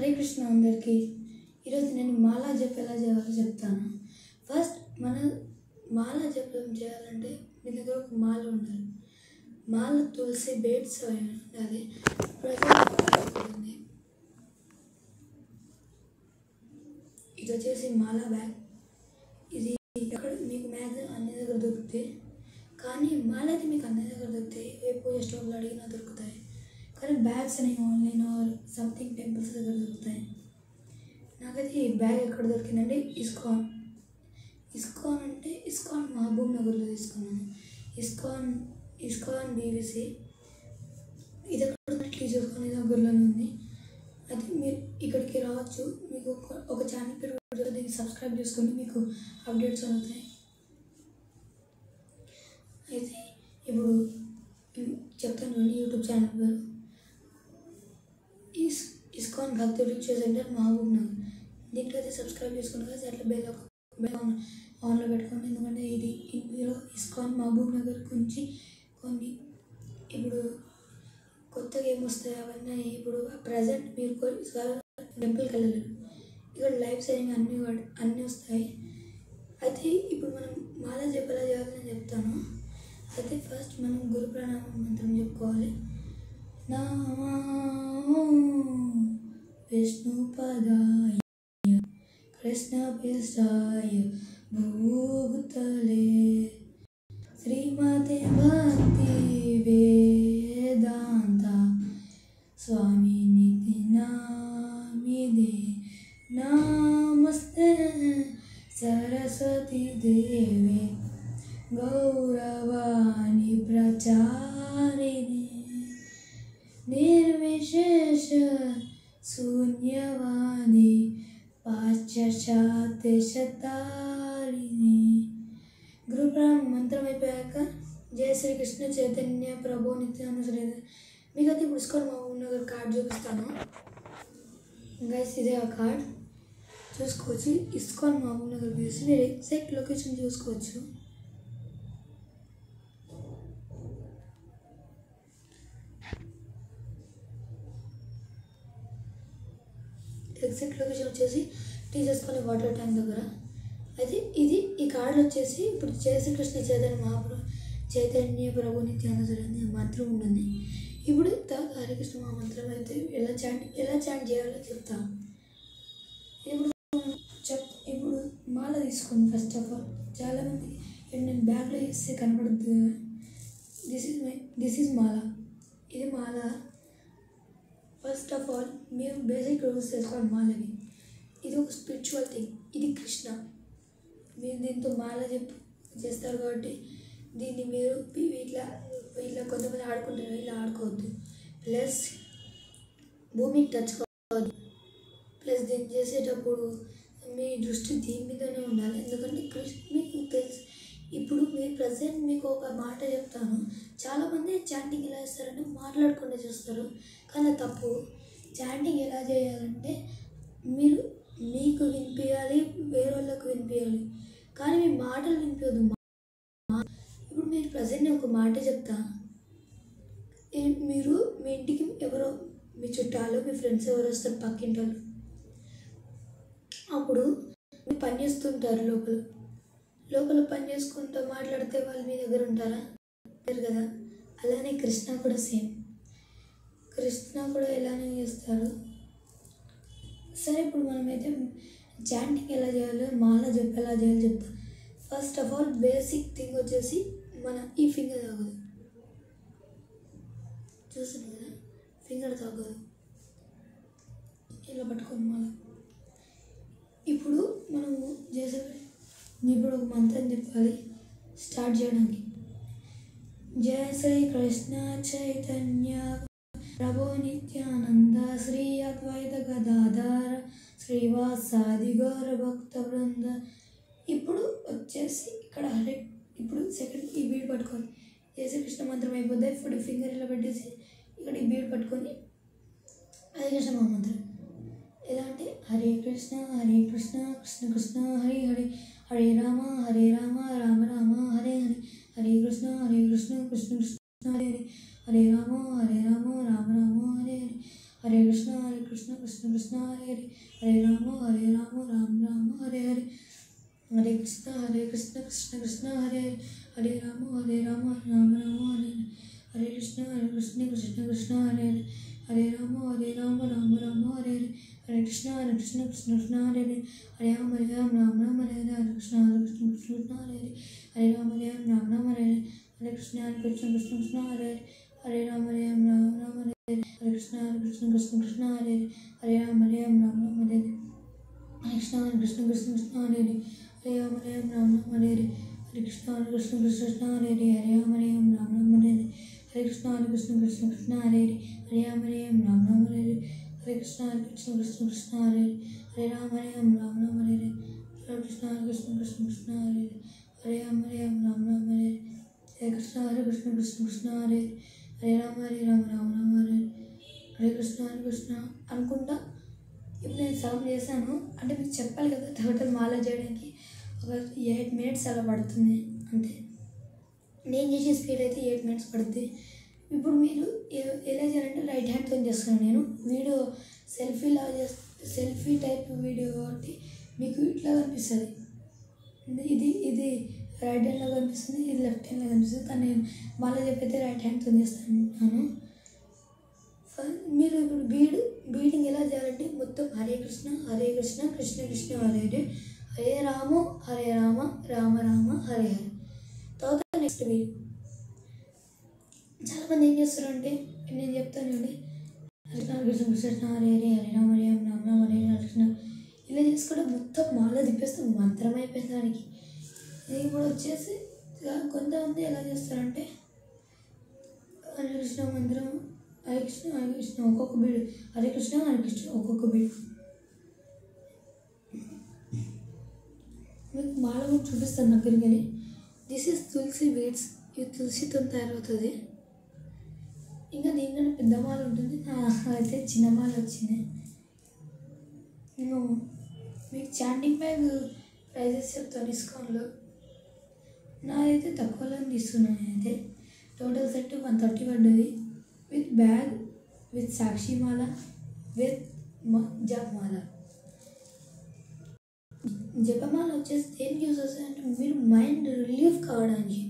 హరే కృష్ణ అందరికీ. ఈరోజు నేను మాలా జపం ఎలా చేయాలో చెప్తాను. ఫస్ట్ మన మాలా జపం చేయాలంటే మీ దగ్గర ఒక మాల ఉండాలి. మాల తులసి బేట్స్ ఉండాలి. ఇది వచ్చేసి మాలా బ్యాగ్. ఇది ఎక్కడ మీకు మ్యాక్సిమం అన్ని దగ్గర దొరుకుతాయి. కానీ మాల అయితే మీకు అన్ని దగ్గర దొరుకుతాయి. ఏ పూజ స్టోర్లో అడిగినా దొరుకుతాయి. కానీ బ్యాగ్స్ అనేవి ఆన్లైన్ ఆర్ సంథింగ్ టెంపుల్స్ దగ్గర దొరుకుతాయి. నాకైతే ఈ బ్యాగ్ ఎక్కడ దొరికిందంటే ఇస్కాన్ అంటే ఇస్కాన్ మహబూబ్ నగర్లో తీసుకున్నాను. ఇస్కాన్ బీవీసీ ఇది ఎక్కడ చూసుకునే దగ్గరలోనే ఉంది. అయితే మీరు ఇక్కడికి రావచ్చు. మీకు ఒక ఛానల్ పేరు దీన్ని సబ్స్క్రైబ్ చేసుకొని మీకు అప్డేట్స్ అవుతాయి. అయితే ఇప్పుడు చెప్తాను యూట్యూబ్ ఛానల్ పేరు ఇస్కాన్ భక్తి రిచువల్ సెంటర్ మహబూబ్ నగర్. దీంట్లో అయితే సబ్స్క్రైబ్ చేసుకుని కదా అట్లా బెల్ ఆన్లో పెట్టుకోండి. ఎందుకంటే ఇందులో ఇస్కాన్ మహబూబ్ నగర్ గురించి కొన్ని ఇప్పుడు కొత్తగా ఏమొస్తాయి అవన్నీ ఇప్పుడు ప్రజెంట్ మీరు టెంపుల్కి వెళ్ళలేరు. ఇక్కడ లైవ్ సెయింగ్ అన్నీ వస్తాయి. అయితే ఇప్పుడు మనం మాలా జపం ఎలా చేయాలని నేను చెప్తాను. అయితే ఫస్ట్ మనం గురు ప్రణామం మంత్రం చెప్పుకోవాలి. నమో విష్ణుపదాయ కృష్ణపృష్ఠాయ భూతలే శ్రీమతే భక్తి వేదాంత స్వామినితి నామిదే నమస్తే సరస్వతి దేవి గౌరవాణి ప్రచారిణి నిర్విశేష శూన్యవాది పాశ్చాత్యశతారిణి. గురుప్రాణ మంత్రం అయిపోయాక జయ శ్రీకృష్ణ చైతన్య ప్రభు నిత్యానంద శ్రీధర్. మీకైతే ఇప్పుడు ఇస్కాన్ మహబూబ్ నగర్ కార్డ్ చూపిస్తాను. గైస్ ఇదే ఆ కార్డ్ చూసుకోవచ్చు. ఇస్కాన్ మహబూబ్ నగర్ చూసి మీరు ఎగ్జాక్ట్ లొకేషన్ చూసుకోవచ్చు. ఎగ్జాక్ట్ లొకేషన్ వచ్చేసి టీచర్స్ కాలేజ్ వాటర్ ట్యాంక్ దగ్గర. అయితే ఈ కార్డులో వచ్చేసి ఇప్పుడు జయ శ్రీకృష్ణ చైతన్య ప్రభు నిత్యానంద అనే మంత్రం ఉంటుంది. ఇప్పుడు హరే కృష్ణ మహామంత్రం అయితే ఎలా చాంట్ చేయాలో చెప్తాను. ఇప్పుడు మాల తీసుకోండి. ఫస్ట్ ఆఫ్ ఆల్ చాలామంది నేను బ్యాగ్లో వేస్తే కనపడుతుంది. దిస్ ఈజ్ మాల. ఇది మాల. ఫస్ట్ ఆఫ్ ఆల్ మీరు బేసిక్ రూల్స్ తెలుసుకోండి మాలవి. ఇది ఒక స్పిరిచువల్ థింగ్. ఇది కృష్ణ. మీరు దీంతో మాల చేస్తారు కాబట్టి దీన్ని మీరు ఇట్లా కొంతమంది ఆడుకుంటారు. ఇలా ఆడుకోవద్దు. ప్లస్ భూమికి టచ్ కావద్దు. ప్లస్ దీన్ని చేసేటప్పుడు మీ దృష్టి దీని మీదనే ఉండాలి. ఎందుకంటే మీకు తెలుసు. ఇప్పుడు మీరు ప్రజెంట్ మీకు ఒక మాట చెప్తాను. చాలామంది చాంటింగ్ ఎలా చేస్తారంటే మాట్లాడకుండా చేస్తారు. కానీ తప్పు. చాంటింగ్ ఎలా చేయాలంటే మీకు వినిపించాలి, వేరే వాళ్ళకు వినిపించాలి. కానీ మీ మాటలు వినిపించదు. ఇప్పుడు మీరు ప్రజెంట్ ఒక మాట చెప్తా. మీరు మీ ఇంటికి ఎవరో మీ చుట్టాలు మీ ఫ్రెండ్స్ ఎవరు వస్తారు పక్కింటి వాళ్ళు. అప్పుడు మీరు పని చేస్తుంటారు. లోపల పని చేసుకుంటూ మాట్లాడితే వాళ్ళు మీ దగ్గర ఉంటారా? కదా. అలానే కృష్ణ కూడా సేమ్. కృష్ణ కూడా ఎలానే చేస్తారు. సరే ఇప్పుడు మనమైతే చాంటింగ్ ఎలా చేయాలో మాల జపం ఎలా చేయాలో చెప్తాం. First of all basic thing వచ్చేసి మన ఈ ఫింగర్ తాగదు. చూస్తుంది కదా, ఫింగర్ తాగదు. ఇలా పట్టుకోండి మాల. ఇప్పుడు మనము ఇప్పుడు ఒక మంత్రం చెప్పాలి స్టార్ట్ చేయడానికి. జయ శ్రీ కృష్ణ చైతన్య ప్రభు నిత్యానంద శ్రీ అద్వైత గదాధర శ్రీవాసాది గౌర భక్త బృంద. ఇప్పుడు వచ్చేసి ఇక్కడ ఇప్పుడు సెకండ్ ఈ బీడ్ పట్టుకొని జయ శ్రీ కృష్ణ మంత్రం అయిపోద్ది. ఇప్పుడు ఫింగర్ ఇలా పెట్టేసి ఇక్కడ ఈ బీడ్ పట్టుకొని హరే కృష్ణ మహామంత్రం. ఎలా అంటే హరే కృష్ణ కృష్ణ కృష్ణ హరే హరే హరే రామ రామ రామ హరే హరే హరే కృష్ణ కృష్ణ కృష్ణ హరే హరే హరే రామ రామ రామ రామ హరే హరే హరే కృష్ణ కృష్ణ కృష్ణ హరే హరే హరే రామ రామ రామ హరే హరే హరే కృష్ణ కృష్ణ కృష్ణ హరే హరే హరే రామ రామ రామ హరే హరే కృష్ణ కృష్ణ కృష్ణ హరే హరే హరే రామ రామ రామ హరే హరే హరే కృష్ణ కృష్ణ కృష్ణ హరే హరే హరే రామ రామ రామ హరే హరే హరే కృష్ణ కృష్ణ హరే హరే హరే రామ రామ రామ హరే హరే హరే కృష్ణ కృష్ణ కృష్ణ హరే హరే హరే రామ రామ హరే హరే హరే కృష్ణ కృష్ణ హరే హరే హరే రామ రామ హరే హరే హరే కృష్ణ కృష్ణ హరే హరే హరే రామ రామ హరే హరే హరే కృష్ణ కృష్ణ హరే హరే హరే రామ రామ హరే హరే హరే కృష్ణ కృష్ణ హరే హరే హరే రామ రామ హరే హరే హరే కృష్ణ కృష్ణ హరే హరే హరే రామ రామ హరే హరే హరే కృష్ణ కృష్ణ హరే హరే హరే రామ రామ హరే హరే హరే కృష్ణ కృష్ణ హరే హరే రామ రామ హరే హరే కృష్ణ అనుకుంటా. ఇప్పుడు నేను సగం చేశాను అంటే మీకు చెప్పాలి కదా, టోటల్ మాల చేయడానికి ఒక 8 minutes అలా పడుతుంది అంతే. నేను చేసే స్పీడ్ అయితే 8 minutes పడుతుంది. ఇప్పుడు మీరు ఎలా చేయాలంటే రైట్ హ్యాండ్తో చేస్తున్నాను నేను వీడియో సెల్ఫీ టైప్ వీడియో కాబట్టి మీకు ఇట్లా కనిపిస్తుంది. ఇది రైట్ హ్యాండ్లో కనిపిస్తుంది, ఇది లెఫ్ట్ హ్యాండ్లో కనిపిస్తుంది. కానీ నేను మాల చెప్పైతే రైట్ హ్యాండ్తో చేస్తాను. మీరు ఇప్పుడు బీడింగ్ ఎలా చేయాలంటే మొత్తం హరే కృష్ణ కృష్ణ కృష్ణ హరే హరే హరే రామ రామ రామ హరే హరే. తర్వాత నెక్స్ట్ బీడ్. చాలామంది ఏం చేస్తారంటే నేను చెప్తాను చూడండి, కృష్ణ కృష్ణ హరే హరే హరే రామ రామ హరే హరే కృష్ణ ఇలా చేసుకోవడం మొత్తం మాల తిప్పేస్తే మంత్రం అయిపోయింది దానికి. ఇప్పుడు వచ్చేసి కొంతమంది ఎలా చేస్తారంటే హరే కృష్ణ మంత్రం హరే కృష్ణ ఒక్కొక్క బీడు హరే కృష్ణ ఒక్కొక్క బీడు. మీకు మాల కూడా చూపిస్తాను దగ్గరికి వెళ్ళి. This is tulsi beads. ఇది తులసితో తయారవుతుంది. ఇంకా దీనికన్నా పెద్ద మాల ఉంటుంది, అయితే చిన్న మాల వచ్చింది. నేను మీకు చాంటింగ్ బ్యాగ్ ప్రైజెస్ చెప్తాను డిస్కౌంట్లో. నాదైతే తక్కువలో తీసుకున్నాను. అయితే టోటల్ సెట్ 130 పడ్డది with bag, with Sakshi Mala, with జపమాల. జపమాల వచ్చేసి దేనికి యూజ్ వస్తుంది అంటే మీరు మైండ్ రిలీఫ్ కావడానికి.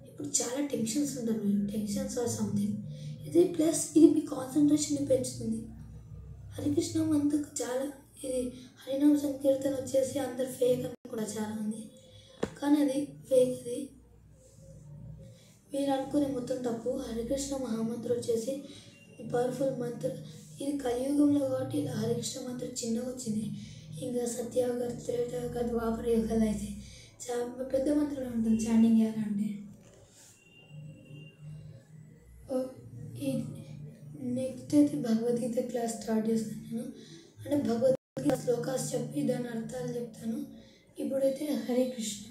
ఇప్పుడు చాలా టెన్షన్స్ ఉంటారు మీరు, టెన్షన్స్ ఆర్ సంథింగ్. ఇది ప్లస్ ఇది మీ కాన్సన్ట్రేషన్ని పెంచుతుంది. హరికృష్ణ మంత్రకు చాలా ఇది హరినామ సంకీర్తన వచ్చేసి అందరు ఫేక్ అని కూడా చాలామంది, కానీ అది ఫేక్. అది మీరు అనుకునే మొత్తం తప్పు. హరికృష్ణ మహామంత్రం వచ్చేసి పవర్ఫుల్ మంత్ర. ఇది కలియుగంలో కాబట్టి ఇలా హరికృష్ణ మంత్రం చిన్నగా వచ్చింది. ఇంకా సత్యయుగ, త్రేతాయుగ, ద్వాపర యుగాలు అయితే చాలా పెద్ద మంత్రమే ఉంటుంది చాంటింగ్ చేయాలంటే. ఈ నెక్స్ట్ అయితే భగవద్గీత క్లాస్ స్టార్ట్ చేస్తాను నేను. అంటే భగవద్గీత శ్లోకాస్ చెప్పి దాని అర్థాలు చెప్తాను. ఇప్పుడైతే హరే కృష్ణ.